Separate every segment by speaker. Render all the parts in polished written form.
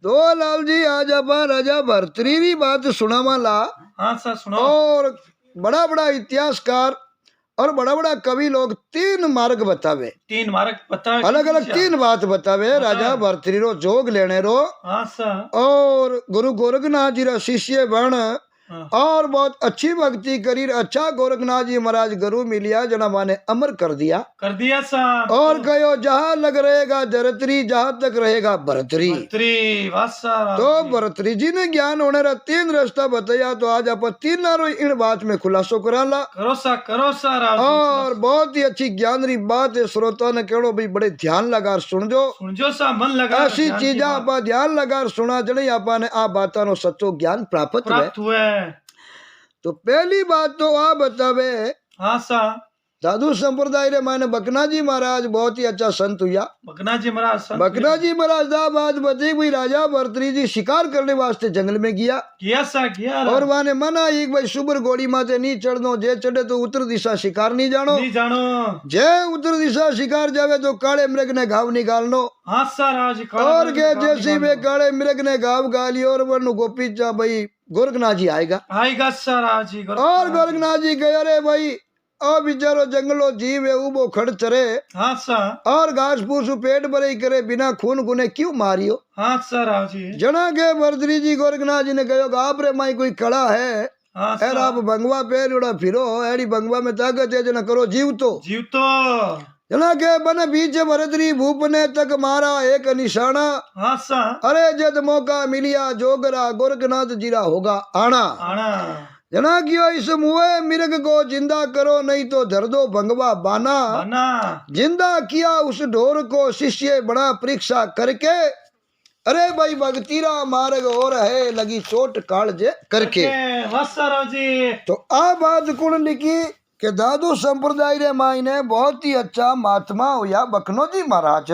Speaker 1: तो लाल जी आज अपन राजा भर्तृहरि बात सुनावा ला।
Speaker 2: हाँ सर सुनो।
Speaker 1: और बड़ा बड़ा इतिहासकार और बड़ा बड़ा कवि लोग तीन मार्ग बतावे,
Speaker 2: तीन मार्ग बतावे,
Speaker 1: अलग अलग तीन बात बतावे राजा भर्तृहरि रो जोग लेने रो।
Speaker 2: हाँ सर।
Speaker 1: और गुरु गोरखनाथ जी रा शिष्य बन और बहुत अच्छी भक्ति करी, अच्छा गोरखनाथ जी महाराज गुरु मिलिया जना माने अमर कर दिया
Speaker 2: सर।
Speaker 1: और कहो जहाँ लग रहेगा धरतरी जहाँ तक रहेगा भर्तृहरि। तो भर्तृहरि जी ने ज्ञान होने रा तीन रास्ता बताया। तो आज आप तीनों इन बात में खुलासो करा ला।
Speaker 2: करो सर।
Speaker 1: और बहुत ही अच्छी ज्ञान री बात है, श्रोता ने कहो भाई बड़े ध्यान लगा सुन जो
Speaker 2: सा मन लगा
Speaker 1: ऐसी चीजा आप ध्यान लगा सुना जने आपा ने आ बातों नो सच्चो ज्ञान प्राप्त हुए। तो पहली बात तो आ बतावे।
Speaker 2: हाँ सा
Speaker 1: साधु संप्रदाय रे माने बकनाजी महाराज बहुत ही अच्छा संत हुआ।
Speaker 2: बकनाजी महाराज
Speaker 1: दा बात बताई भाई राजा भर्तृहरि जी शिकार करने वास्ते जंगल में गया और वहां ने मना एक भाई सुबर घोड़ी माथे नहीं चढ़नो, जे चढ़े तो उत्तर दिशा शिकार नहीं जानो जे उत्तर दिशा शिकार जावे तो काले मृग ने घाव निकालनो।
Speaker 2: हाँ सर।
Speaker 1: और के जैसे वे काले मृग ने घाव गाली और वन गोपी चा भाई गोरखनाथ जी आएगा
Speaker 2: सर।
Speaker 1: और गोरखनाथ जी गए अरे भाई ओ बिचारो जंगलो जीव है उबो खड़ चरे।
Speaker 2: हाँ सर।
Speaker 1: और घास फूस पेट भरे करे बिना खून गुने क्यों मारियो।
Speaker 2: हाँ सर।
Speaker 1: जना के भर्तृहरि जी गोरखनाथ जी ने कहो आप रे माई कोई कड़ा है।
Speaker 2: हाँ
Speaker 1: एर आप भंगवा पे उड़ा फिरो एड़ी भंगवा में ताकत है जना करो जीव तो जना के बन बीच भरतरी भूप ने तक मारा एक निशाना।
Speaker 2: हाँ सर।
Speaker 1: अरे जद मौका मिलिया जोगरा गोरखनाथ जीरा होगा आना। जना कियो इस मुए मिर्ग को जिंदा करो नहीं तो धर दो भंगवा बाना। जिंदा किया उस ढोर को शिष्य बड़ा परीक्षा करके। अरे भाई भगतीरा मार्ग और है लगी चोट कालजे करके। तो आ बात कुण लिखी के दादू संप्रदाय रे मायने बहुत ही अच्छा महात्मा हुआ बकनोजी महाराज।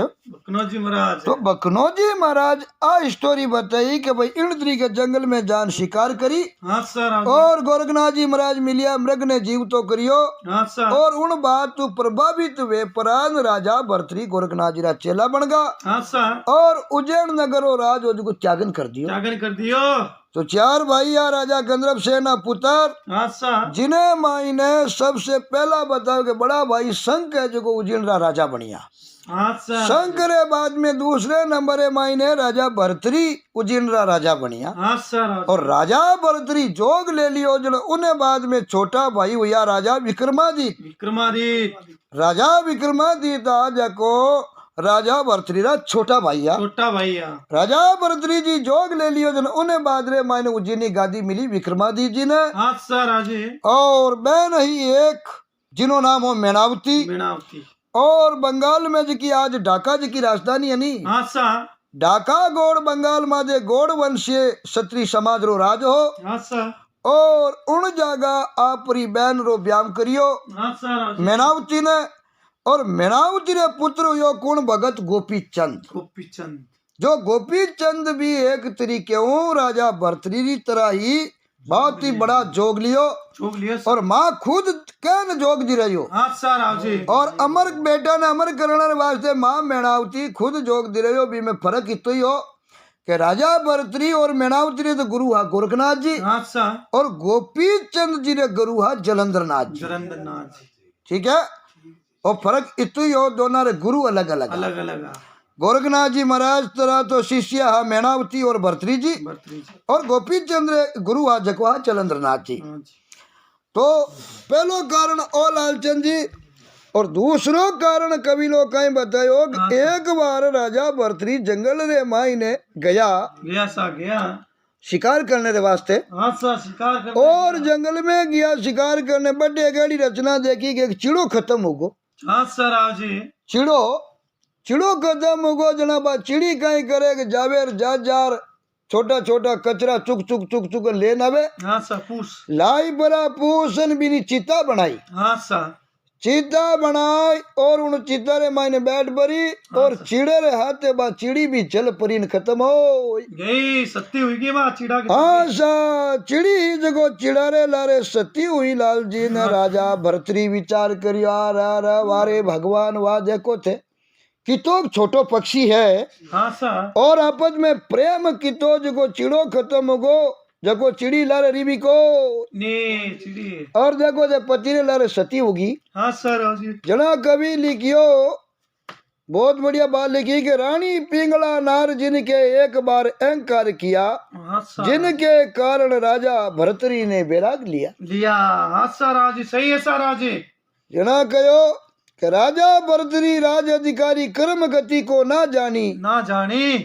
Speaker 1: तो बकनोजी महाराज आ स्टोरी बताई कि भाई इन तरीके जंगल में जान शिकार करी।
Speaker 2: हाँ सर।
Speaker 1: और गोरखनाथ जी महाराज मिलिया मृग ने जीव तो करियो।
Speaker 2: हाँ सर।
Speaker 1: और उन बात तो प्रभावित वे परान राजा भर्तृहरि गोरखनाथ जी रा चेला बन गा।
Speaker 2: हाँ सर।
Speaker 1: और उज्जैन नगर और राज को त्यागन कर दियो। तो चार भाई या राजा गंधर्व सेना पुत्र जिन्हें माई ने सबसे पहला बताओ कि बड़ा भाई शंख है जो उज्जैन रा राजा बनिया। शंकर बाद में दूसरे नंबर माई ने राजा भर्तृहरि उज्जैन रा राजा बनिया। और राजा भर्तृहरि जोग ले लियो जो उन्हें बाद में छोटा भाई हुआ राजा विक्रमादित्य। राजा विक्रमादित्य जाको राजा भर्तृहरि रा छोटा भैया। राजा भर्तृहरि जी जोग ले लियो जन उन्हें बाद रे मायने उज्जैनी गादी मिली विक्रमादित्य जी ने। और बहन ही एक जिनो नाम हो मेनावती। और बंगाल में जी की आज ढाका जी की राजधानी है नी। ढाका गोड़ बंगाल माजे गोड़ वंशीय क्षत्रिय समाज रो राज हो। और उन जगह आपरी बहन रो ब्याम करियो मेनावती ने। और मेनावती रे पुत्र यो कौन भगत गोपी चंद। जो गोपी चंद भी एक तरीके राजा भर्तृहरि तरह ही बहुत ही बड़ा जोग लियो। और माँ खुद कैन जोग दी रही हो। और अमर बेटा ने अमर करने वास्ते माँ मेनावती खुद जोग दी रही हो। भी में फर्क इतो ही हो कि राजा भर्तृहरि और मेनावती रे तो गुरु हा गोरखनाथ जी। और गोपी चंद जी रे गुरु हा जलंधरनाथ जी। ठीक है। और फर्क इतो ही हो दोनों रे गुरु अलग अलग। गोरखनाथ जी महाराज तरह तो शिष्य हा मेनावती और भर्तृहरि जी। और गोपी चंद्र गुरु हा जकवा जलंधरनाथ जी। तो पहलो कारण ओ लालचंद जी। और दूसरो कारण कवि लोग कहीं बतायो एक बार राजा भर्तृहरि जंगल रे माई ने गया शिकार करने रे वास्ते। और जंगल में गया शिकार करने बड़े गड़ी रचना देखी कि एक चिड़ो खत्म हो गो। चिड़ो खत्म हो गो जनाबा चिड़ी कहीं करे कि जावेर जार छोटा छोटा कचरा चुक चुक ले नवे लाई बरा पूसन बिनी चिता बनाई। और उन चिता रे मायने बैठ बरी। और चिड़े रे हाथे बा चिड़ी भी जल परीन खत्म हो गई। सत्ती हुई हाँ सा चिड़ी जगो चिड़ा रे लारे सत्ती हुई। लाल जी ने राजा भर्तृहरि विचार करियो वारे भगवान वाह देखो थे कितो छोटो पक्षी है
Speaker 2: हाँ सा
Speaker 1: और आपस में प्रेम कितो जको चिड़ो खत्म हो जको चिड़ी लारे रिबी को
Speaker 2: ने चिड़ी
Speaker 1: और देखो जे पति ने लारे सती होगी।
Speaker 2: हाँ सा राव जी
Speaker 1: जना कवि लिखियो बहुत बढ़िया बात लिखी कि रानी पिंगला नार जिनके एक बार अहंकार किया
Speaker 2: हाँ सा
Speaker 1: जिनके कारण राजा भरतरी ने बैराग लिया।
Speaker 2: लिया हाँ सा राव जी सही है सा राव जी
Speaker 1: जना कहो कि राजा भरतरी राज अधिकारी कर्म गति को ना जानी
Speaker 2: ना जानी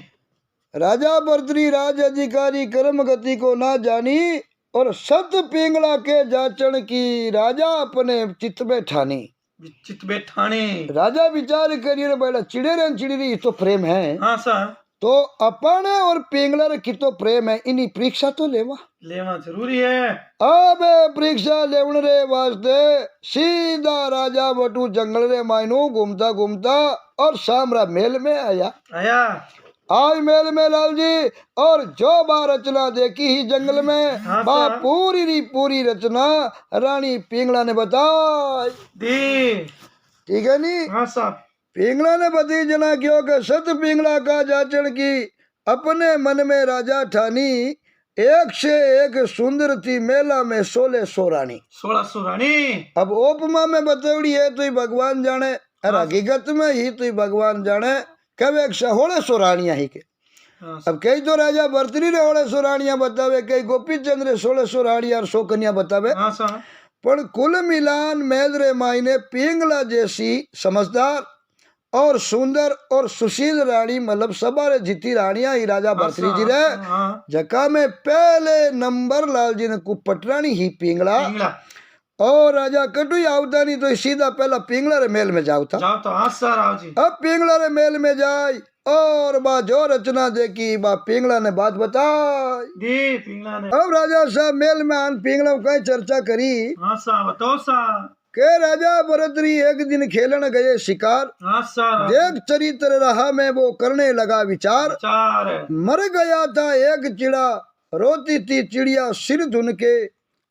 Speaker 1: राजा भरतरी राज अधिकारी कर्म गति को ना जानी और सत पिंगला के जाचन की राजा अपने चित्त में ठानी।
Speaker 2: चित बैठाने
Speaker 1: राजा विचार करिए बेटा चिड़े रन चिड़ी तो प्रेम है
Speaker 2: हाँ सा
Speaker 1: तो अपन और पिंगला रे कितो प्रेम है इनी परीक्षा तो लेवा
Speaker 2: लेवा जरूरी है।
Speaker 1: अब परीक्षा लेवन रे वास्ते सीधा राजा बटू जंगल रे मायनू घूमता घूमता और सामरा मेल में आया।
Speaker 2: आया
Speaker 1: आज मेल में लाल जी और जो बा रचना देखी ही जंगल में
Speaker 2: हाँ
Speaker 1: बा
Speaker 2: सा।
Speaker 1: पूरी रचना रानी पिंगला ने बताई
Speaker 2: दी
Speaker 1: ठीक है नी।
Speaker 2: हाँ सा
Speaker 1: पिंगला ने बती जना क्यों के सत पिंगला का जाचन की अपने मन में राजा ठानी एक से एक सुंदर थी मेला में 16 सोरानी
Speaker 2: 16 रानी
Speaker 1: अब उपमा में बतौड़ी है तो ही भगवान जाने और हकीकत में ही तो ही भगवान जाने कब एक होले सोरानियां ही के।
Speaker 2: हाँ सा।
Speaker 1: अब कई तो राजा भरतरी रे होले सोरानियां बतावे कई गोपी चंद्र रे 16 सोरानियां और 100 कन्या बतावे
Speaker 2: हाँ सा
Speaker 1: पर कुल मिलान मेल रे मायने पिंगला जैसी समझदार और सुंदर और सुशील रानी मतलब सबारे जीती रानियां ही राजा भरतरी जी रे
Speaker 2: हाँ
Speaker 1: जका में पहले नंबर लाल जी ने कुपटरानी ही पिंगला
Speaker 2: पिंगला
Speaker 1: और राजा कटुई आवता नहीं तो सीधा पहला पिंगला रे मेल में जाता।
Speaker 2: जाओ तो हाँ सा राव जी
Speaker 1: अब पिंगला रे मेल में जाए और बा जो रचना देखी बा पिंगला ने बात बताई।
Speaker 2: दी पिंगला ने
Speaker 1: अब राजा साहब मेल में आन पिंगला का चर्चा करी
Speaker 2: हाँ सा बताओ सा
Speaker 1: के राजा भरतरी एक दिन खेलन गए शिकार
Speaker 2: हाँ सा
Speaker 1: देख चरित्र रहा में वो करने लगा विचार
Speaker 2: चार
Speaker 1: मर गया था एक चिड़ा रोती थी चिड़िया सिर धुन के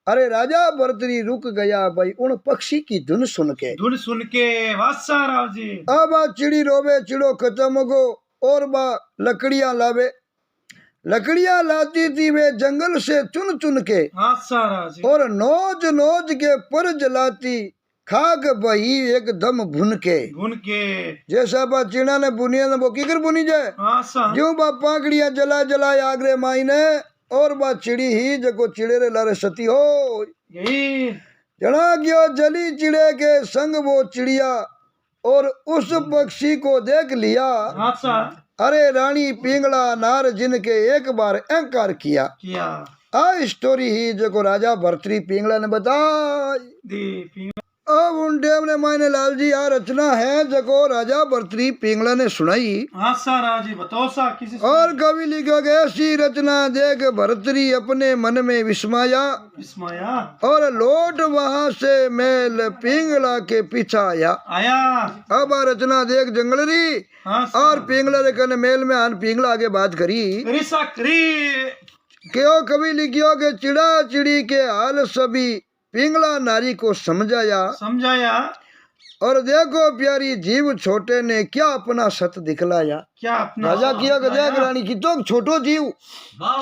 Speaker 1: अरे राजा भरतरी रुक गया भाई उन पक्षी की धुन सुन के
Speaker 2: धुन सुन के वासा राव जी
Speaker 1: अब आ चिड़ी रोवे चिड़ो खत्म हो और बा लकड़ियां लावे लकड़ियां लाती थी वे जंगल से चुन चुन के
Speaker 2: हाँ सा राव जी
Speaker 1: और नोच नोच के पर जलाती खाक बही एकदम भुन के
Speaker 2: भुन के
Speaker 1: जैसा बा चिड़ा ने बुनिया ने वो किकर बुनी जाए
Speaker 2: हाँ सा
Speaker 1: जो बा पाकड़ियां जला जलाए आगरे माई ने और बा चिड़ी ही जको चिड़े रे लारे सती हो
Speaker 2: यही
Speaker 1: जना गयो जली चिड़े के संग वो चिड़िया और उस पक्षी को देख लिया
Speaker 2: हाँ सा
Speaker 1: अरे रानी पिंगला नार जिनके एक बार अहंकार किया आ स्टोरी ही जको राजा भरतरी पिंगला ने बताई।
Speaker 2: दी पिंगला
Speaker 1: अब उन डेम ने मायने लाल जी आ रचना है जको राजा भरतरी पिंगला ने सुनाई।
Speaker 2: हाँ सा राव जी बताओ सा किसी से
Speaker 1: और कवि लिखा गया ऐसी रचना देख भरतरी अपने मन में विस्माया
Speaker 2: विस्मया
Speaker 1: और लौट वहां से मेल पिंगला के पीछा आया।
Speaker 2: आया
Speaker 1: अब आ रचना देख जंगलरी
Speaker 2: हाँ सा
Speaker 1: और पिंगला रे कने मेल में आन पिंगला आगे बात करी
Speaker 2: करी सा करी
Speaker 1: क्यों कवि लिखियो के चिड़ा चिड़ी के हाल सभी पिंगला नारी को समझाया
Speaker 2: समझाया
Speaker 1: और देखो प्यारी जीव छोटे ने क्या अपना सत दिखलाया।
Speaker 2: क्या अपना
Speaker 1: राजा किया कि देख रानी की तो छोटो जीव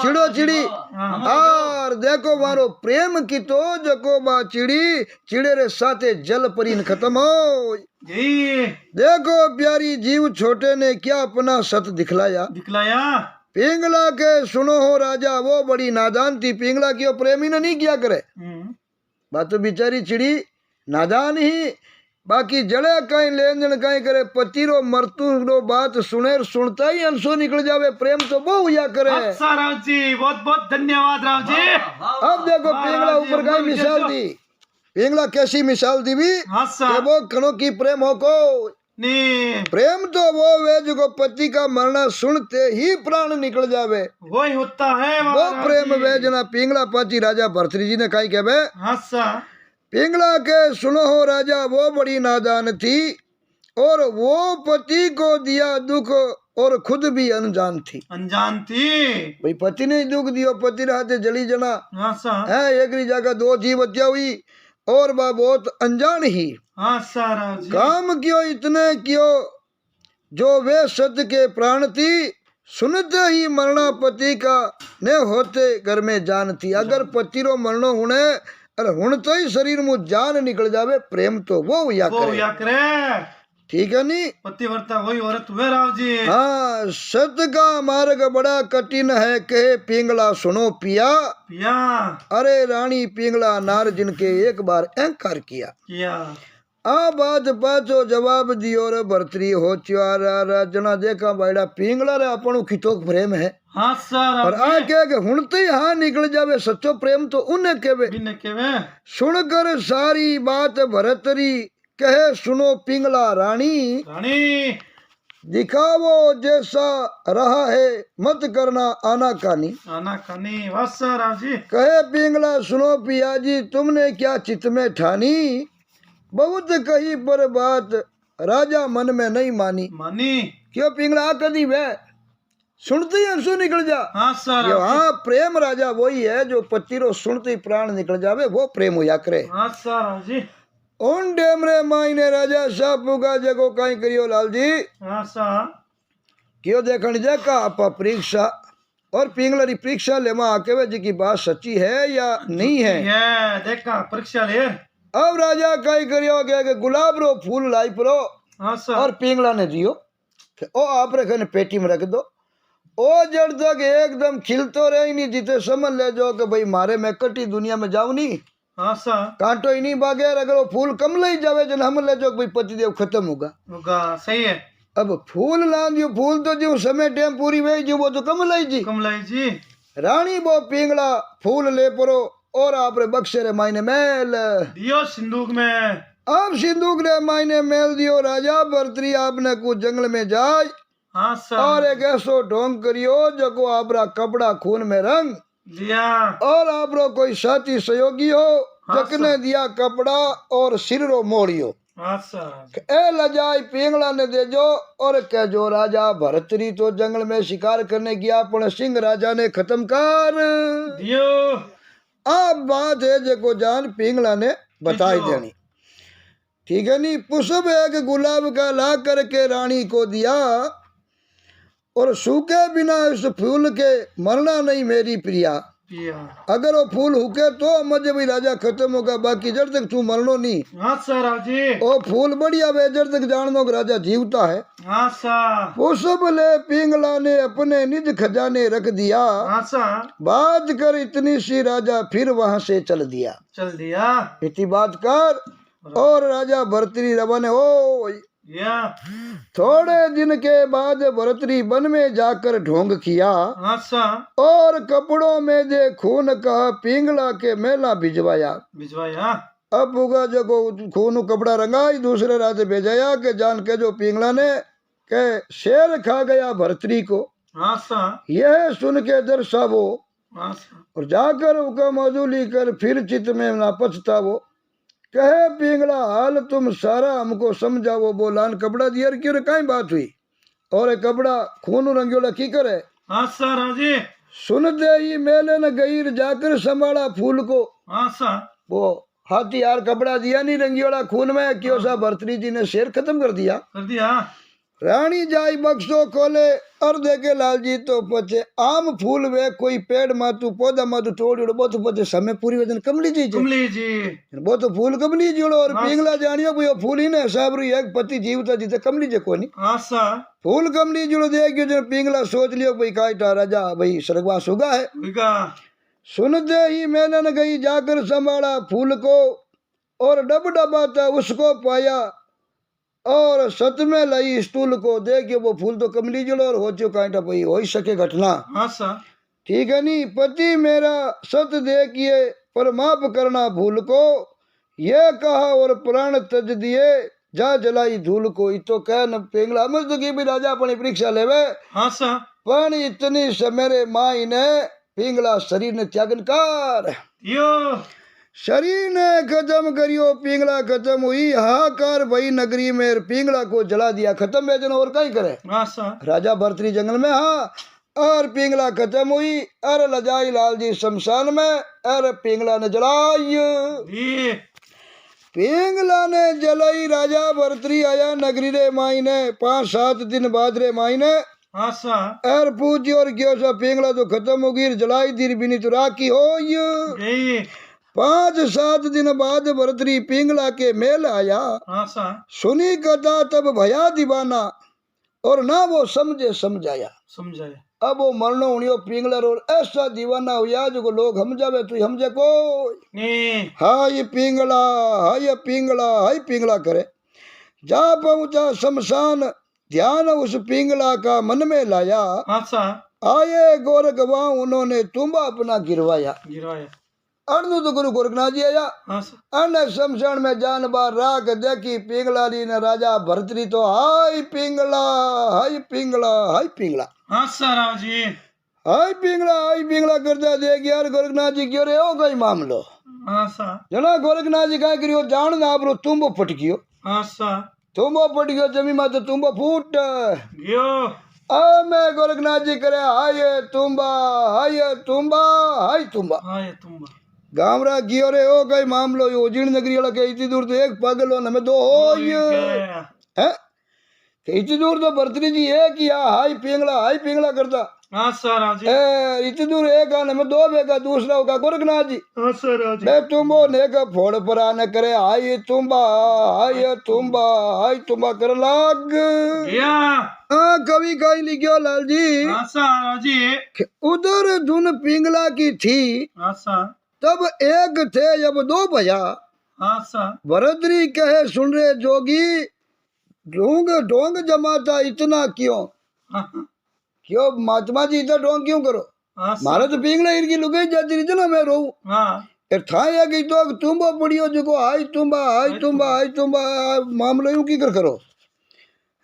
Speaker 1: चिड़ो चिड़ी और देखो मारो प्रेम की तो जको बा चिड़ी चिड़े रे साथे जल परीन खत्म हो
Speaker 2: यही
Speaker 1: देखो प्यारी जीव छोटे ने क्या अपना सत दिखलाया।
Speaker 2: दिखलाया
Speaker 1: पिंगला के सुनो हो राजा वो बड़ी नादान थी पिंगला की प्रेमी ने नहीं किया करे बात तो बिचारी चिड़ी नादान ही बाकी जड़े कहीं लेन देन कहीं करे पति रो मरतू रो बात सुने सुनता ही अंशो निकल जावे प्रेम तो बहु या करे।
Speaker 2: अच्छा राव जी बहुत बहुत धन्यवाद राव जी।
Speaker 1: अब देखो पिंगला ऊपर का मिसाल दी पिंगला कैसी मिसाल दी भी
Speaker 2: हाँ
Speaker 1: वो कणों की प्रेम हो को
Speaker 2: नहीं
Speaker 1: प्रेम तो वो वे जो पति का मरना सुनते ही प्राण निकल जावे
Speaker 2: वही होता है
Speaker 1: वो प्रेम वे जना पिंगला पाची राजा भरतरी जी ने कही के
Speaker 2: हाँ
Speaker 1: पिंगला के सुनो हो राजा वो बड़ी नादान थी और वो पति को दिया दुख और खुद भी अनजान थी भाई पति ने दुख दियो पति रहते जली जना है एक जगह दो जीव हत्या हुई और वह बहुत अनजान ही काम क्यों इतने क्यों जो वे सत्य के प्राण थी, सुनते ही मरना पति का ने होते घर में जान थी। अगर पति रो मरणो हुने अरे हुन तो ही शरीर मुँह जान निकल जावे, प्रेम तो वो हुआ करे। ठीक है नी,
Speaker 2: पतिव्रता वही औरत हुए राव जी।
Speaker 1: हाँ, सत्य का मार्ग बड़ा कठिन है, कहे पिंगला सुनो पिया।
Speaker 2: पिया
Speaker 1: अरे रानी पिंगला नार जिनके एक बार अहंकार किया। आ बात पाछो जवाब दियो रे भर्तरी हो च्यारा जना देखा बायड़ा पिंगला रे अपनो खितोक प्रेम है।
Speaker 2: हाँ सर।
Speaker 1: और आ के हुन तो हाँ निकल जावे सच्चो प्रेम तो उन्हें केवे। सुनकर सारी बात भरतरी कहे सुनो पिंगला रानी, दिखावो जैसा रहा है मत करना आना कानी। कहे पिंगला सुनो पिया जी तुमने क्या चित्त में ठानी, बहुत कही पर बात राजा मन में नहीं मानी। क्यों पिंगला कदी वे सुनते ही अंसू निकल जा।
Speaker 2: हाँ सर।
Speaker 1: हाँ प्रेम राजा वही है जो पति रो सुनते ही प्राण निकल जावे, वो प्रेम हुआ करे।
Speaker 2: हाँ सर जी।
Speaker 1: उन डेमरे मायने राजा साहब पुगा जगो कहीं करियो लाल जी।
Speaker 2: हाँ सर।
Speaker 1: क्यों देखने जा का आपा परीक्षा और पिंगला री परीक्षा ले मां आके वे जी की बात सच्ची है या नहीं है।
Speaker 2: देखा परीक्षा ले।
Speaker 1: अब राजा कहीं करियो के गुलाब रो फूल लाई परो।
Speaker 2: हाँ सर।
Speaker 1: और पिंगला ने दियो ओ आप रखे पेटी में रख दो। ओ जड़ तक एकदम खिलतो रहे नहीं जिते समझ ले जो कि भाई मारे मैं कटी दुनिया में जाऊं नहीं।
Speaker 2: हाँ सर।
Speaker 1: कांटो ही नहीं बागे अगर वो फूल कम ले जावे जन हम ले जो भाई पतिदेव खत्म होगा।
Speaker 2: सही है।
Speaker 1: अब फूल ला दियो फूल तो जो समय टाइम पूरी वे जो वो तो कम लाई जी। रानी वो पिंगला फूल ले परो और आप रे बक्से रे मायने मेल
Speaker 2: दियो सिंदूक में।
Speaker 1: अब सिंदूक रे मायने मेल दियो राजा भर्तरी आपने कुछ जंगल में जाए।
Speaker 2: हाँ सर।
Speaker 1: और एक ऐसो ढोंग करियो जको आपरा कपड़ा खून में रंग
Speaker 2: दिया
Speaker 1: और आपरो कोई साथी सहयोगी हो।
Speaker 2: हाँ
Speaker 1: जकने दिया कपड़ा और सिर रो मोड़ियो।
Speaker 2: हाँ सर।
Speaker 1: ए लजाई पिंगला ने दे जो और कह जो राजा भरतरी तो जंगल में शिकार करने गया अपने सिंह राजा ने खत्म कर
Speaker 2: दियो।
Speaker 1: अब बात है जको जान पिंगला ने बताई देनी। ठीक है नी, पुष्प एक गुलाब का ला करके रानी को दिया और सूखे बिना इस फूल के मरना नहीं मेरी प्रिया। अगर वो फूल हुके तो मजे भी राजा खत्म होगा, बाकी जड़ तक तू मरनो नहीं।
Speaker 2: हाँ सर जी।
Speaker 1: ओ फूल बढ़िया वे जड़ तक जान दो राजा जीवता है।
Speaker 2: हाँ सर।
Speaker 1: पुष्प ले पिंगला ने अपने निज खजाने रख दिया।
Speaker 2: हाँ सर।
Speaker 1: बात कर इतनी सी राजा फिर वहां से चल दिया। इतनी बात कर और राजा भरतरी रवाने हो। थोड़े दिन के बाद भरतरी वन में जाकर ढोंग किया। और कपड़ों में दे खून कहा पिंगला के मेला भिजवाया। अब उगा जगो खून कपड़ा रंगाई दूसरे रात भेजाया के जान के जो पिंगला ने के शेर खा गया भरतरी को। यह सुन के दर्शावो और जाकर उका मौजूली कर फिर चित्त में ना पछतावो। कहे पिंगला हाल तुम सारा हमको समझाओ। बोलान कपड़ा दिया क्यों कहीं बात हुई और कपड़ा खून रंगोला की करे।
Speaker 2: हाँ सर जी।
Speaker 1: सुनते ही मेले न गईर जाकर संभाला फूल को।
Speaker 2: हाँ सर।
Speaker 1: वो हाथी यार कपड़ा दिया नहीं रंगियोला खून में क्यों सा भरतरी जी ने शेर खत्म कर दिया। रानी जाई बक्सो खोले और देखे लाल जी तो पचे आम फूल वे कोई पेड़ मातू पौधा मातू तोड़ वो तो पचे समय पूरी वजन कमली जी वो तो फूल कमली जुड़ो और पिंगला जानियो वो फूल ही ने साबरू एक पति जीवता जीते कमली जे कोनी। फूल कमली जुड़ो देखियो जो पिंगला सोच लियो भाई काइटा राजा भाई स्वर्गवास होगा है। सुनते ही मैंने न गई जाकर संभाला फूल को और डब डबा था उसको पाया और सत में लाई स्टूल को देखियो वो फूल तो कमली जुड़ो और हो कांटा भाई हो ही सके घटना। ठीक है नी, पति मेरा सत देखिए पर माफ करना भूल को ये कहा और प्राण तज दिए जा जलाई धूल को। तो कह न पिंगला मज तो की भी राजा अपनी परीक्षा लेवे। पण इतनी समेरे माई ने पिंगला शरीर ने त्यागन कर शरीर ने खत्म करियो। पिंगला खत्म हुई हाकार भई नगरी में पिंगला को जला दिया खत्म बेचन और कहीं करे। राजा भरतरी जंगल में हाँ और पिंगला खत्म हुई। अरे लजाई लाल जी शमशान में अरे पिंगला ने जलाई। पिंगला ने जलाई राजा भरतरी आया नगरी रे मायने 5-7 दिन बाद रे मायने
Speaker 2: हाँ सा
Speaker 1: एर पूछी और क्यों सा पिंगला तो खत्म हो गई जलाई दी बिनी तो राखी हो
Speaker 2: गई
Speaker 1: 5-7 दिन बाद भरतरी पिंगला के मेल आया
Speaker 2: हाँ सा
Speaker 1: सुनी कथा तब भया दीवाना और ना वो समझाया
Speaker 2: समझाया
Speaker 1: अब वो मरनो उनियो पिंगला और ऐसा दीवाना हुआ जो लोग हम जावे तू हमजे को
Speaker 2: नहीं
Speaker 1: हाय पिंगला करे जा पहुंचा शमशान ध्यान उस पिंगला का मन में लाया
Speaker 2: हाँ सा
Speaker 1: आए गोरख वहां उन्होंने तुम्बा अपना गिरवाया
Speaker 2: गिरवाया
Speaker 1: अर्धु तो गुरु गोरखनाथ जी आया
Speaker 2: हाँ सा
Speaker 1: अन्य शमशान में जान बार राख देखी पिंगला री ने राजा भरतरी तो हाय पिंगला
Speaker 2: हाँ सा राव जी
Speaker 1: हाय पिंगला करता देख यार गोरखनाथ जी क्यों रे हो गई मामलो
Speaker 2: हाँ सा
Speaker 1: जना गोरखनाथ जी क्या करियो जान ना आपरो तुम्बो फटकियो
Speaker 2: हाँ सा
Speaker 1: तुम्बो फटकियो जमी माते तुम्बो फूट
Speaker 2: गयो
Speaker 1: आ मैं गोरखनाथ जी करे हाय तुम्बा
Speaker 2: हाँ ये तुम
Speaker 1: गामरा गियो रे हो गई मामलो यो जीण नगरी वाला के इतनी दूर तो एक पागल हो न में दो हो ये है कि इतनी दूर तो भरतरी जी एक ही हाय पिंगला करता
Speaker 2: हाँ सा राव जी
Speaker 1: इतनी दूर एक आने में दो बेगा दूसरा होगा गोरखनाथ जी
Speaker 2: हाँ सा राव जी
Speaker 1: बे तुम ने का फोड़ पर आने करे हाय तुम्बा कर लाग
Speaker 2: गया
Speaker 1: कवि कहीं लिखियो लाल जी
Speaker 2: हाँ सा राव जी
Speaker 1: उधर धुन पिंगला की थी
Speaker 2: हाँ सा
Speaker 1: तब एक थे जब 2 भैया
Speaker 2: हाँ सा
Speaker 1: भरतरी कहे सुन रे जोगी ढोंग जमाता इतना क्यों
Speaker 2: हाँ
Speaker 1: क्यों महात्मा जी इतना ढोंग क्यों करो
Speaker 2: हाँ सा
Speaker 1: मारे तो पिंगला इनकी लुगाई जाती रही ना मैं रहूं
Speaker 2: हाँ
Speaker 1: था या कि तो तुम्बा पड़ियो जो हाय तुम्बा मामलो यूं की करो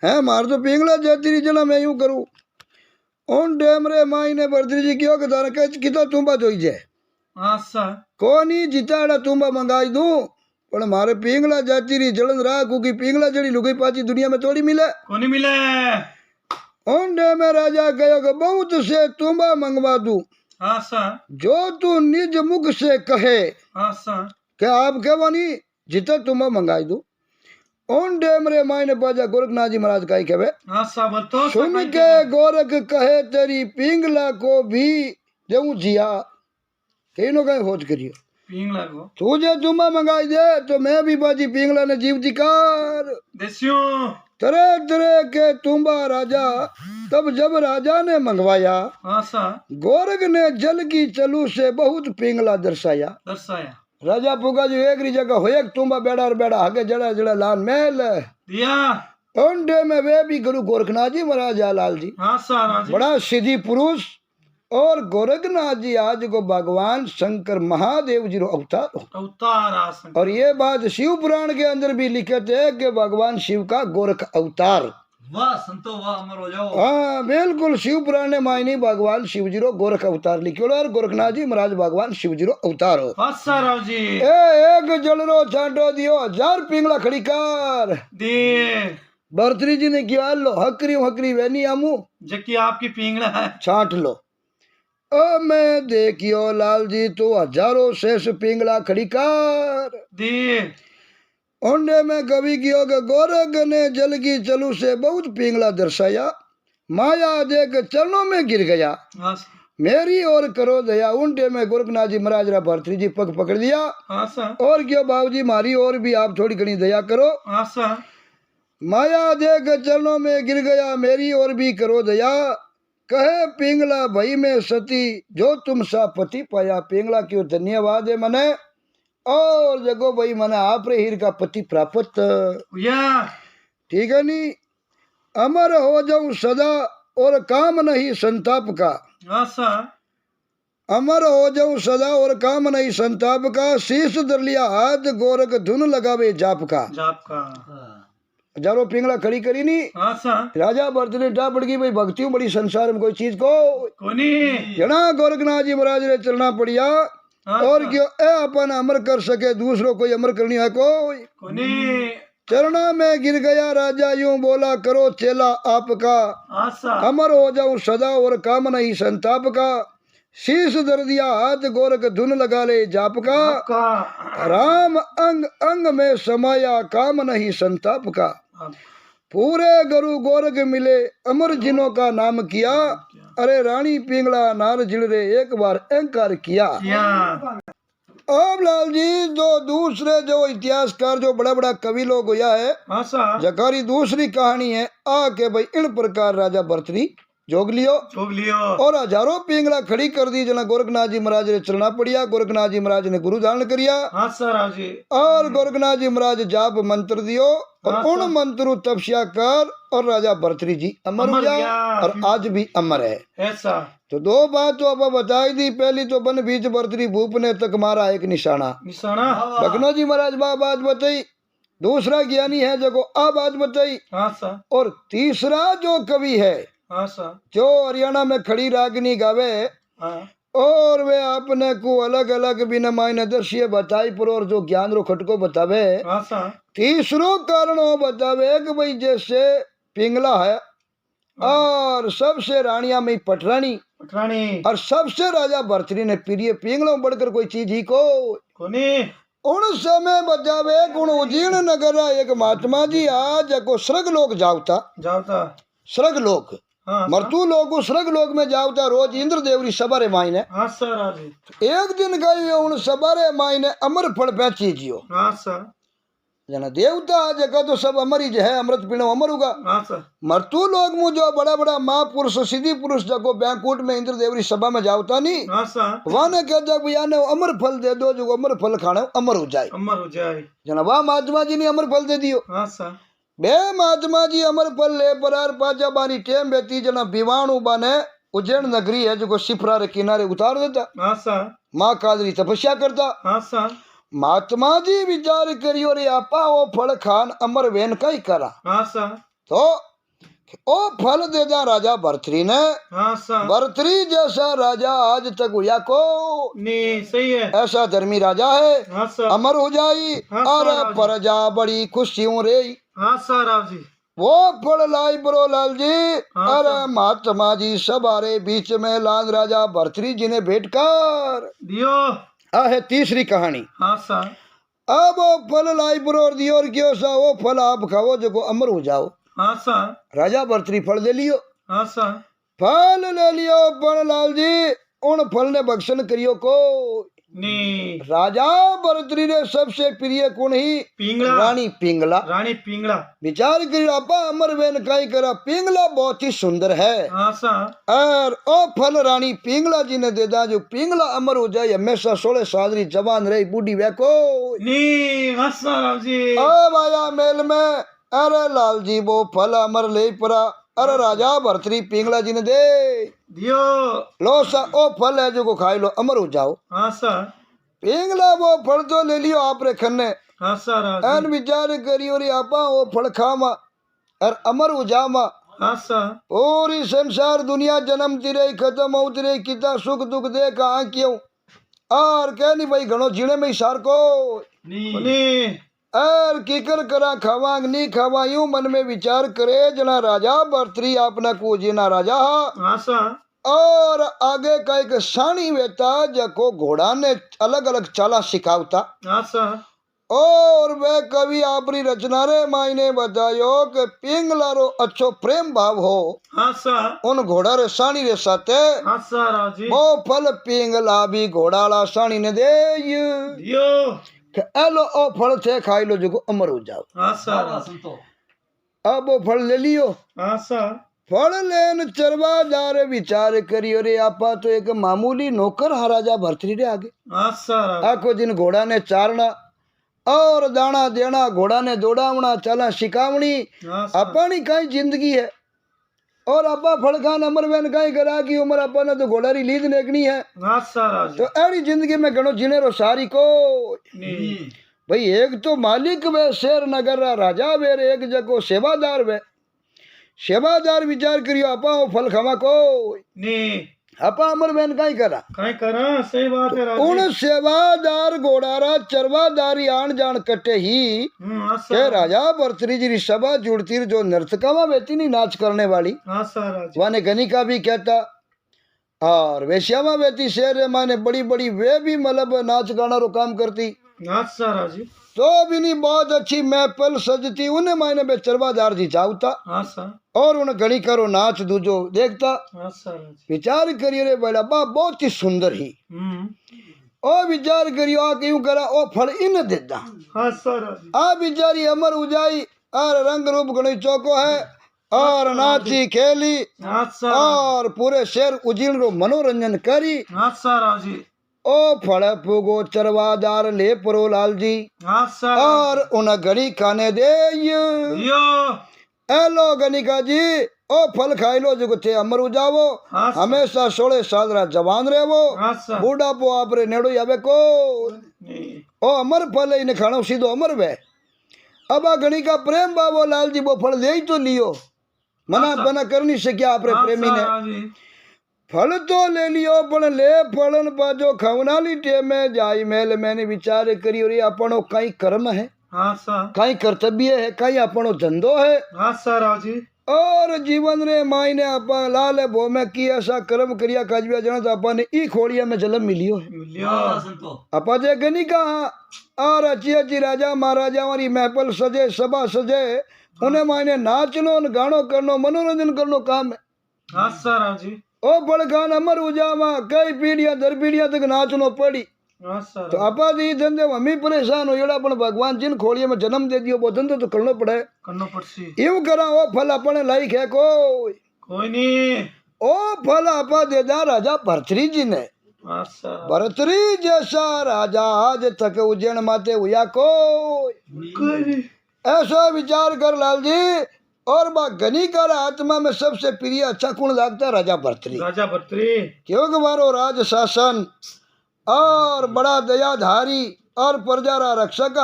Speaker 1: है मारे तो पिंगला जाती रही जना मैं यूं करूं उन डेमरे माई ने भरतरी जी क्यों कि तारा कितना तुम्बा धोई जाए
Speaker 2: हाँ सा
Speaker 1: कोनी जिताड़ा तुम्बा मंगाई दूं पर मारे पिंगला जाती रही जलन रहा क्योंकि पिंगला जड़ी लुगाई पाची दुनिया में थोड़ी मिले
Speaker 2: कोनी मिले
Speaker 1: ओंडे में राजा गयो कि बहुत से तुम्बा मंगवा दूं
Speaker 2: हाँ सा
Speaker 1: जो तू निज मुख से कहे
Speaker 2: हाँ सा
Speaker 1: क्या आप कहवानी जितना तुम्बा मंगाई दूं ओंडे मेरे मायने पाजा गोरखनाथ जी महाराज का ही कहे
Speaker 2: हाँ सा बतो
Speaker 1: सुन के गोरख कहे तेरी पिंगला को भी जऊ जिया तीनों का खोज करियो
Speaker 2: पिंगला को
Speaker 1: तुझे तुम्बा मंगाई दे तो मैं भी बाजी पिंगला ने जीव दिकार
Speaker 2: देसियो
Speaker 1: तरह के तुम्बा राजा तब जब राजा ने मंगवाया
Speaker 2: हाँ सा
Speaker 1: गोरख ने जल की चलू से बहुत पिंगला दर्शाया राजा पुगा जो एक री जगह हो एक तुम्बा बेड़ा और बेड़ा आगे जड़ा जड़ा लाल महल
Speaker 2: दिया
Speaker 1: ओंडे में वे भी गुरु गोरखनाथ जी महाराज लाल जी
Speaker 2: हाँ सा राजी
Speaker 1: बड़ा सिद्धि पुरुष और गोरखनाथ जी आज को भगवान शंकर महादेव जी रो
Speaker 2: अवतार
Speaker 1: और ये बात शिव पुराण के अंदर भी लिखे थे कि भगवान शिव का गोरख अवतार
Speaker 2: वाह संतो वाह अमर हो जाओ
Speaker 1: हाँ बिल्कुल शिव पुराण ने मायनी भगवान शिव जी रो गोरख अवतार लिखो और गोरखनाथ जी महाराज भगवान शिव जी रो अवतार हो
Speaker 2: जी
Speaker 1: एक जलरो छांटो दियो 1000 पिंगला खड़ी कर
Speaker 2: दे
Speaker 1: भरतरी जी ने किया लो हकरी वैनी आमू
Speaker 2: जबकि आपकी पिंगला है
Speaker 1: छांट लो ओ मैं देखियो लाल जी तो हजारों शेष पिंगला खड़ी कर
Speaker 2: दे
Speaker 1: ओंडे में कवि कियो के गोरख ने जल की चलू से बहुत पिंगला दर्शाया माया देख चरणों में गिर गया मेरी और करो दया उंडे में गोरखनाथ जी महाराज रा भरतरी जी पग पकड़ दिया और क्यों बाबूजी मारी और भी आप थोड़ी घनी दया करो माया देख चरणों में गिर गया मेरी और भी करो दया कहे पिंगला भई में सती जो तुम सा पति पाया पिंगला क्यों धन्यवाद है मने और जगो भाई मने आप रे हीर का पति प्राप्त ठीक है नी अमर हो जाऊं सदा और काम नहीं संताप का अमर हो जाऊं सदा और काम नहीं संताप का शीश धर लिया हाथ गोरख धुन लगावे जाप का हजारों पिंगला खड़ी करी नी राजा भरतरी टा पड़ गई भाई भक्तियों बड़ी संसार में कोई चीज को जना गोरखनाथ जी महाराज ने चलना पड़िया और क्यों ए अपन अमर कर सके दूसरों कोई अमर करनी है कोई चरणा में गिर गया राजा यूं बोला करो चेला आपका अमर हो जाऊं सदा और काम नहीं संताप का शीश धर दिया हाथ गोरख धुन लगा ले जाप का,
Speaker 2: आपका
Speaker 1: राम अंग अंग में समाया काम नहीं संताप का। पूरे गुरु गोरख मिले अमर जिनों का नाम किया, अरे रानी पिंगला नार जिड़े एक बार अहंकार किया। अब लाल जी जो दूसरे जो इतिहासकार जो बड़ा बड़ा कवि लोग हुआ है जकारी दूसरी कहानी है आके भाई इन प्रकार राजा भरतरी जोग लियो और हजारों पिंगला खड़ी कर दी जना गोरखनाथ जी महाराज ने चलना पड़िया। गोरखनाथ जी महाराज ने गुरु धारण करिया और गोरखनाथ जी महाराज जाप मंत्र दियो और उन मंत्रों तपस्या कर और राजा भरतरी जी अमर हो गया और आज भी अमर है।
Speaker 2: ऐसा
Speaker 1: तो दो बात तो अब बताई दी। पहली तो बन बीच भरतरी भूप ने तक मारा एक निशाना लखनऊ जी महाराज बात बताई। दूसरा ज्ञानी है जो बात बताई। और तीसरा जो कवि है जो हरियाणा में खड़ी रागनी गावे और वे आपने को अलग अलग बिना मायने दर्शिय बताई पर और जो ज्ञान रो खटको बतावे। तीसरो कारण वो बतावे कि भाई जैसे पिंगला है और सबसे रानिया में पटरानी और सबसे राजा भरतरी ने प्रिय पिंगलों बढ़कर कोई चीज ही को उन समय बतावे गुण उजीर्ण नगर एक महात्मा जी आज को स्वर्ग लोक जावता स्वर्ग लोक मृत्यु लोग स्वर्ग लोक में जावता रोज इंद्र देवरी सबारे मायने एक दिन गई उन सबारे मायने अमर फल पैची जियो जना देवता जगह तो सब अमर ही है अमृत पीणो अमर होगा। मृत्यु लोग में जो बड़ा बड़ा महापुरुष सिद्धि पुरुष जगो बैंकुट में इंद्र देवरी सभा में जावता नहीं वहां ने कहता भैया ने अमर फल दे दो जो अमर फल खाने अमर हो जाए जना वह महात्मा जी ने अमर फल दे दियो। बे महात्मा जी अमर फल ले परार पाचा बारी टेम बेती जना विवाणु बाने उज्जैन नगरी है जो शिप्रा रे किनारे उतार देता माँ कादरी तपस्या करता। महात्मा जी विचार करियो रे आपा वो फल खान अमर वेन का ही करा तो ओ फल दे दा राजा भरतरी ने। भरतरी जैसा राजा आज तक हुआ को
Speaker 2: नहीं सही है
Speaker 1: ऐसा धर्मी राजा है अमर हो जाई और प्रजा बड़ी खुशियों रे
Speaker 2: जी
Speaker 1: वो फल लाई बरो लाल जी। अरे महात्मा जी सबारे बीच में लाल राजा भरतरी जी ने भेंट कर
Speaker 2: दियो
Speaker 1: है तीसरी कहानी। अब वो फल लाई बरो दियो और क्यों सा वो फल आप खाओ जो अमर हो जाओ। राजा भरतरी फल ले लियो फल ले लियो पण लाल जी उन फल ने भक्षण करियो को
Speaker 2: नहीं।
Speaker 1: राजा भरतरी ने सबसे प्रिय कौन ही
Speaker 2: पिंगला
Speaker 1: रानी पिंगला विचार करियो आपा अमर वेन काई करा पिंगला बहुत ही सुंदर है और ओ फल रानी पिंगला जी ने दे दा जो पिंगला अमर हो जाए हमेशा 16 साल जवान रही बूढ़ी वे को
Speaker 2: नहीं जी
Speaker 1: अब आया मेल में। अरे लाल जी वो फल अमर ले परा अरे राजा भरतरी पिंगला जी ने दे
Speaker 2: दियो
Speaker 1: लो सा ओ फल है जो को खाई लो अमर हो जाओ। पिंगला वो फल तो ले लियो आप रे खन्ने एन विचार करियो रे आपा वो फल खामा और अमर हो जामा। पूरी संसार दुनिया जन्म तिरे खत्म हो तिरे किता सुख दुख दे कहा क्यों और कह नहीं भाई घणो जीने में सार को
Speaker 2: नहीं
Speaker 1: और कीकर करा खावा नहीं खावा यूं मन में विचार करे जना राजा भरतरी आपना को जीना राजा और आगे का एक साणी वेता जको घोड़ा ने अलग अलग चाला सिखावता और वे कवि आपरी रचना रे मायने बतायो कि पिंगला रो अच्छो प्रेम भाव हो उन घोड़ा रे साणी रे साथे वो फल पिंगला भी घोड़ाला साणी ने दे एलो ओ फल थे खाई लो जो अमर हो जाओ। अब वो फल ले लियो फल लेन चरवादार विचार करियो रे आपा तो एक मामूली नौकर हा राजा भरतरी रे आगे आखो दिन घोड़ा ने चारना और दाना देना घोड़ा ने दौड़ावना चला सिखावनी अपनी कई जिंदगी है और आपा फल खान अमर वेन कई करा की उम्र आपा ने तो घोड़ा री लीद नेकनी है तो ऐसी जिंदगी में घणो जीने रो सारी को भाई एक तो मालिक वे शेर नगर राजा वे एक जगो सेवादार वे सेवादार विचार करियो आपा वो फल खावा को आपा अमर वेन कई करा
Speaker 2: सही बात है
Speaker 1: उन सेवादार घोड़ारा चरवादारी आन जान कटे ही के राजा भरतरी जी सभा जुड़ती जो नर्तकावा बेती नहीं नाच करने वाली वाने गनी का भी कहता और वेश्यामा बेटी शेर है माने बड़ी बड़ी वे भी मतलब नाच गाना रो काम करती।
Speaker 2: अच्छा राजी।
Speaker 1: तो भी नहीं बहुत अच्छी महफिल सजती उन्हें मायने में चरवादार जी जावता
Speaker 2: अच्छा।
Speaker 1: और उन घड़ी करो नाच दूजो देखता।
Speaker 2: अच्छा राजी।
Speaker 1: विचार करिए रे बड़ा बा बहुत ही सुंदर ही ओ विचार करियो आ क्यों करा ओ फल इन देदा।
Speaker 2: अच्छा राजी।
Speaker 1: आ बिचारी अमर उजाई और रंग रूप गणी चौको है और नाची खेली
Speaker 2: अच्छा।
Speaker 1: और पूरे शहर उजीण रो मनोरंजन करी।
Speaker 2: अच्छा राजी।
Speaker 1: ओ फड़ पुगो चरवादार ले परो लाल जी
Speaker 2: अच्छा।
Speaker 1: और उन घड़ी खाने दे
Speaker 2: दियो।
Speaker 1: एलो गनिका जी ओ फल खाई लो जो थे अमर उजावो
Speaker 2: अच्छा।
Speaker 1: हमेशा 16 साल रा जवान रहेवो
Speaker 2: अच्छा।
Speaker 1: बूढ़ा पो आपरे नेड़ो ही आवे को ओ अमर फल इन खानो सीधो अमर वे। अब आ गणिका प्रेम बाबो लाल जी वो फल ले ही तो लियो मना बना कर नहीं सकिया आपरे प्रेमी ने
Speaker 2: राजी।
Speaker 1: फल तो ले लियो पण ले फलन बाजो खवनाली टेमे जाई मेल मैंने विचार करियो रे अपनो कई कर्म है
Speaker 2: अच्छा।
Speaker 1: कई कर्तव्य है कई अपनो धंधो है।
Speaker 2: अच्छा राजी।
Speaker 1: और जीवन रे मायने अपा लाल भो में की ऐसा कर्म करिया काजविया जना तो अपा ने ई खोड़िया में जन्म मिलियो है
Speaker 2: मिलियो।
Speaker 1: अपा जे गनिका और अच्छी अच्छी राजा महाराजा हमारी महफल सजे सभा सजे उन्हें मायने नाचनो गानो करनो मनोरंजन करनो काम है।
Speaker 2: अच्छा राजी।
Speaker 1: ओ बड़खान अमर उजामा कई पीढ़ियां दर पीढ़ियां तक नाचनो पड़ी।
Speaker 2: अच्छा।
Speaker 1: तो अपा दी धंधे में हम ही परेशान हो एड़ा पण भगवान जिन खोड़िया में जन्म दे दियो वो धंधो तो करनो पड़े
Speaker 2: करनो पड़सी।
Speaker 1: यूं करा ओ फल अपने लाइक है कोई
Speaker 2: नहीं।
Speaker 1: ओ फल अपा दे दा राजा भरतरी जी ने।
Speaker 2: अच्छा।
Speaker 1: भरतरी जैसा राजा आज तक उज्जैन माते हुआ कोई ऐसा विचार कर लाल जी। और बा गनिका आत्मा में सबसे प्रिय अच्छा कौन लगता राजा भरतरी।
Speaker 2: राजा भरतरी
Speaker 1: क्योंकि मारो राज शासन और बड़ा दयाधारी और प्रजा रा रक्षक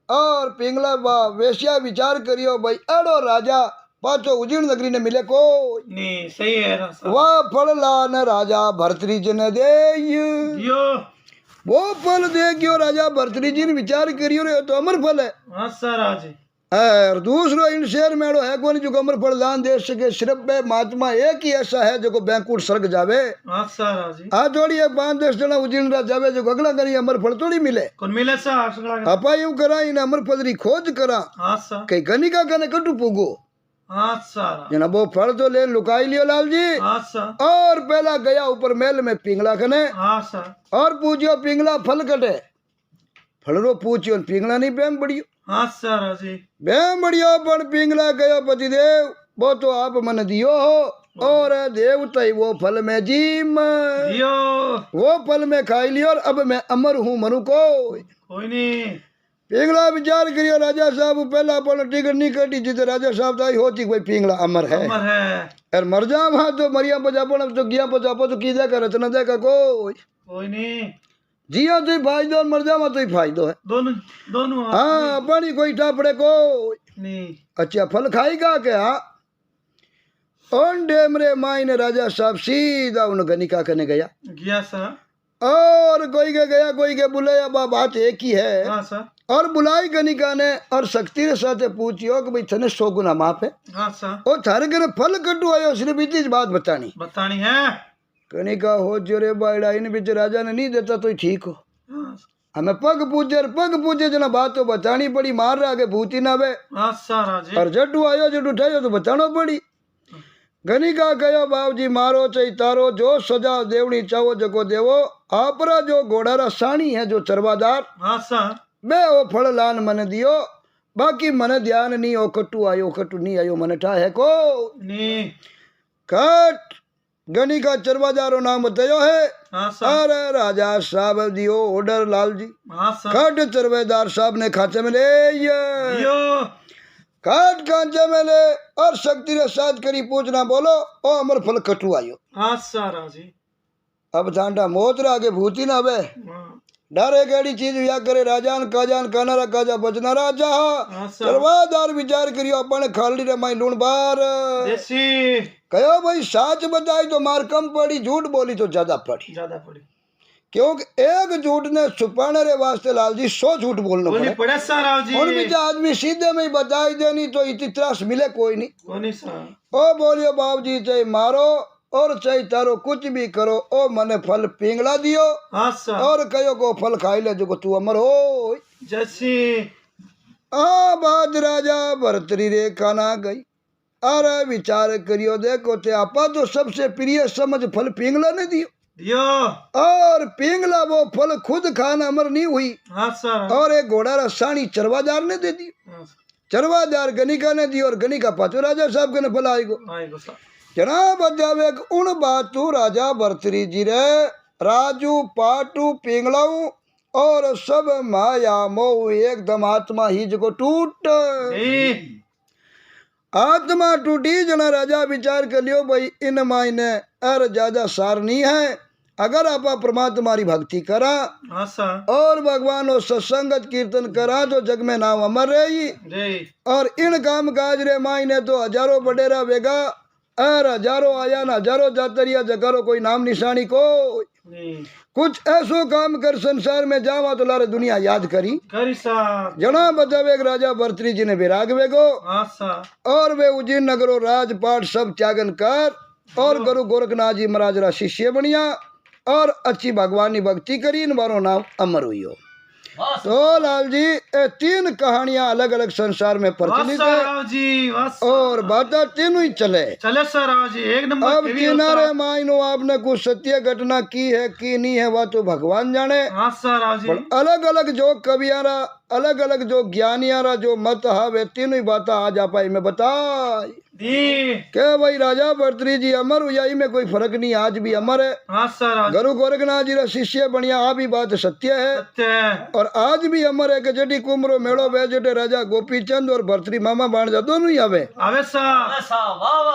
Speaker 1: और पिंगला बा वेश्या विचार करियो भाई एड़ो राजा पाचो उजीण नगरी ने मिले को
Speaker 2: नहीं सही है
Speaker 1: वह फल लान राजा भरतरी जी ने दे
Speaker 2: दियो।
Speaker 1: वो फल दे क्यों राजा भरतरी जी ने विचार करियो रे तो अमर फल है।
Speaker 2: अच्छा राजी।
Speaker 1: और दूसरो इन शेर मेड़ो है कोनी जो अमर फल दान दे सके सिर्फ बे महात्मा एक ही ऐसा है जो बैंकुट स्वर्ग जावे।
Speaker 2: अच्छा राजी।
Speaker 1: आ थोड़ी 5-10 जना उजीण जावे जो अगला करी अमर फल थोड़ी मिले
Speaker 2: कौन मिले सा
Speaker 1: अपा यूं करा इन अमर फल री खोज करा।
Speaker 2: अच्छा।
Speaker 1: कई गनिका कने कटु पुगो।
Speaker 2: अच्छा।
Speaker 1: जना वो फल तो ले लुकाई लियो लाल जी।
Speaker 2: अच्छा।
Speaker 1: और पहला गया ऊपर महल में पिंगला कने
Speaker 2: अच्छा।
Speaker 1: और पूछियो पिंगला फल कटे फल रो पूछियो पिंगला नहीं बेम बड़ियो।
Speaker 2: अच्छा राजी।
Speaker 1: बेम बड़ियो पण पिंगला गयो पतिदेव वो तो आप मन दियो हो और देवता ही वो फल में जीम
Speaker 2: दियो।
Speaker 1: वो फल में खाई लियो और अब मैं अमर हूँ मनु को
Speaker 2: कोई नहीं।
Speaker 1: पिंगला विचार करियो राजा साहब पहला अपन टिकट नहीं कटी जिते राजा साहब दाई होती कोई पिंगला अमर है और मर जा वहां तो मरिया पचापन तो गया पचापो तो की देखा रचना देखा
Speaker 2: कोई नहीं।
Speaker 1: जिया तो ही फायदो और मर जा तो ही फायदो है
Speaker 2: दोनों दोनों।
Speaker 1: हाँ पानी कोई टापड़े को
Speaker 2: नहीं।
Speaker 1: अच्छा फल खाएगा क्या ओन डेमरे माई ने राजा साहब सीधा उन गनिका करने गया
Speaker 2: सा
Speaker 1: और कोई के गया कोई के बुलाया बात एक ही है।
Speaker 2: हाँ सा।
Speaker 1: और बुलाई गनिका ने और शक्ति के साथ पूछियो कि भाई थने 100 गुना माफ है।
Speaker 2: हाँ सा।
Speaker 1: और थारे घर फल कटू आयो सिर्फ इतनी बात
Speaker 2: बतानी है।
Speaker 1: कनिका हो जो रे बाइडा इन बीच राजा ने नहीं देता तो ठीक हो हमें पग पूजे जना बात तो बतानी पड़ी मार रहा के भूती ना वे।
Speaker 2: अच्छा राजी।
Speaker 1: और जटू आयो जटू उठायो तो बताना पड़ी। गनिका कहो बाबूजी मारो चाहे तारो जो सजा देवनी चाहो जको देवो आपरा जो घोड़ा साणी है जो चरवादार
Speaker 2: अच्छा।
Speaker 1: बे वो फल लान मन दियो बाकी मन ध्यान नहीं ओ कटू आयो कटू नहीं आयो मन ठा है को
Speaker 2: नहीं।
Speaker 1: कट गनिका चरवादारो नाम बतायो है। अरे राजा साहब दियो ऑर्डर लाल जी। खट चरवेदार साहब ने खांचे में ले काट कांचे में ले और शक्ति रे साथ करी पूछना बोलो ओ अमर फल कटू आयो।
Speaker 2: अच्छा राजी।
Speaker 1: अब झांडा मोतरा आगे भूती ना बे डरे केड़ी चीज या करे राजान काजान कानारा काजा बचना राजा चरवादार विचार करियो अपन खाली रे माई लूण बार
Speaker 2: देसी
Speaker 1: कहो भाई साच बताई तो मार कम पड़ी झूठ बोली तो ज्यादा पड़ी क्योंकि एक झूठ ने छुपाने रे वास्ते लाल जी 100 झूठ बोलना पड़े
Speaker 2: जी।
Speaker 1: और बीच आदमी सीधे में ही बताई देनी तो इतनी त्रास मिले कोई नहीं। ओ बोलियो बाबू जी चाहे मारो और चाहे तारो कुछ भी करो ओ मने फल पिंगला दियो
Speaker 2: आशा
Speaker 1: और कयो को फल खाई ले जो तू अमर हो।
Speaker 2: जैसी
Speaker 1: आ बाद राजा भरतरी रे खाना गई। अरे विचार करियो देखो ते आपा तो सबसे प्रिय समझ फल पिंगला ने दियो
Speaker 2: दियो
Speaker 1: और पिंगला वो फल खुद खाना अमर नहीं हुई
Speaker 2: आशा
Speaker 1: और एक घोड़ा रानी चरवादार ने दे दी। चरवादार गणिका ने दी और गणिका पाचो राजा साहब के ने फल आएगो। जनाब जावे उन बातू राजा भरतरी जी रे राजू पाटू पिंगलाऊ और सब माया मोह एकदम आत्मा ही जो टूट आत्मा टूटी। जना राजा विचार कर लियो भाई इन मायने अर ज्यादा सार नहीं है। अगर आप परमात्मा की भक्ति करा और भगवान और सत्संगत कीर्तन करा तो जग में नाम अमर रही। और इन काम काज रे मायने तो हजारों बडेरा वेगा और हजारों आया न हजारों जातरिया जगारो कोई नाम निशानी को कुछ ऐसो काम कर संसार में जावा तो लारे दुनिया याद करी जना बतावे राजा भरतरी जी ने विराग वेगो और वे उज्जैन नगरो राजपाट सब त्यागन कर और गुरु गोरखनाथ जी महाराज रा शिष्य बनिया और अच्छी भगवान की भक्ति करी इन बारों नाम अमर हुई हो। तो लाल जी ये तीन कहानियां अलग अलग संसार में प्रचलित है और बातें तीनों ही चले
Speaker 2: जी एक नंबर।
Speaker 1: अब किनारे मायनो आपने कुछ सत्य घटना की है की नहीं है वह तो भगवान जाने। अलग अलग जो कवियारा अलग अलग जो ज्ञानियारा जो मत है वे तीनों ही बातें आज आप मैं बताई के भाई राजा भरतरी जी अमर हुआ में कोई फर्क नहीं आज भी अमर है। गुरु गोरखनाथ जी रा शिष्य बनिया आ भी बात सत्य है और आज भी अमर है कि जटी कुमरो मेड़ो वे जटे राजा गोपी चंद और भरतरी मामा बाणजा दोनों ही आवे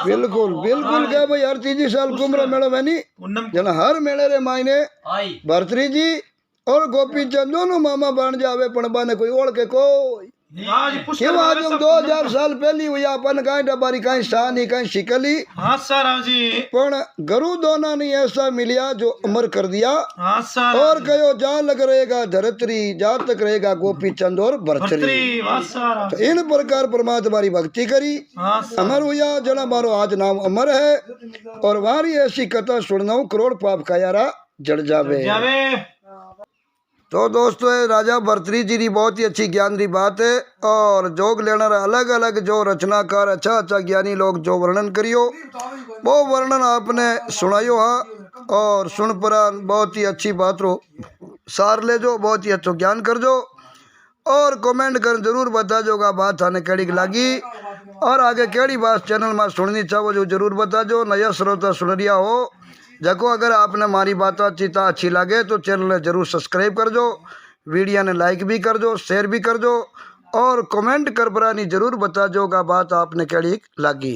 Speaker 1: बिल्कुल बिल्कुल क्या भाई हर तीजी साल कुमरो मेड़ो में नहीं जना हर मेले रे मायने भरतरी जी और गोपी चंद दोनों मामा बाणजा आवे पणबा ने कोई ओढ़ के कोई क्यों आज हम 2000 साल पहली हुई अपन कहीं डबारी कहीं शानी कहीं शिकली पण गुरु दोना ने ऐसा मिलिया जो अमर कर दिया और कहो जहाँ लग रहेगा धरतरी जहाँ तक रहेगा गोपी चंद और भरतरी। तो इन प्रकार परमात्मा की भक्ति करी अमर हुआ जना मारो आज नाम अमर है और वारी ऐसी कथा सुनना करोड़ पाप का यारा जड़ जावे। तो दोस्तों राजा भरतरी जी की बहुत ही अच्छी ज्ञान की बात है और जोग लेना अलग अलग जो रचनाकार अच्छा अच्छा ज्ञानी लोग जो वर्णन करियो वो वर्णन आपने सुनायो हा और सुन पर बहुत ही अच्छी बात रो सार ले जो बहुत ही अच्छा ज्ञान कर जो और कमेंट कर जरूर बता जोगा बात थाने केड़ी लगी और आगे केड़ी बात चैनल में सुननी चाहो जो जरूर बता जो नया श्रोता सुन रिया हो जको अगर आपने हमारी बात अच्छी लगे तो चैनल ने जरूर सब्सक्राइब कर जो वीडियो ने लाइक भी कर जो शेयर भी कर जो और कमेंट कर बरानी जरूर बता जोगा बात आपने केड़ी लगी।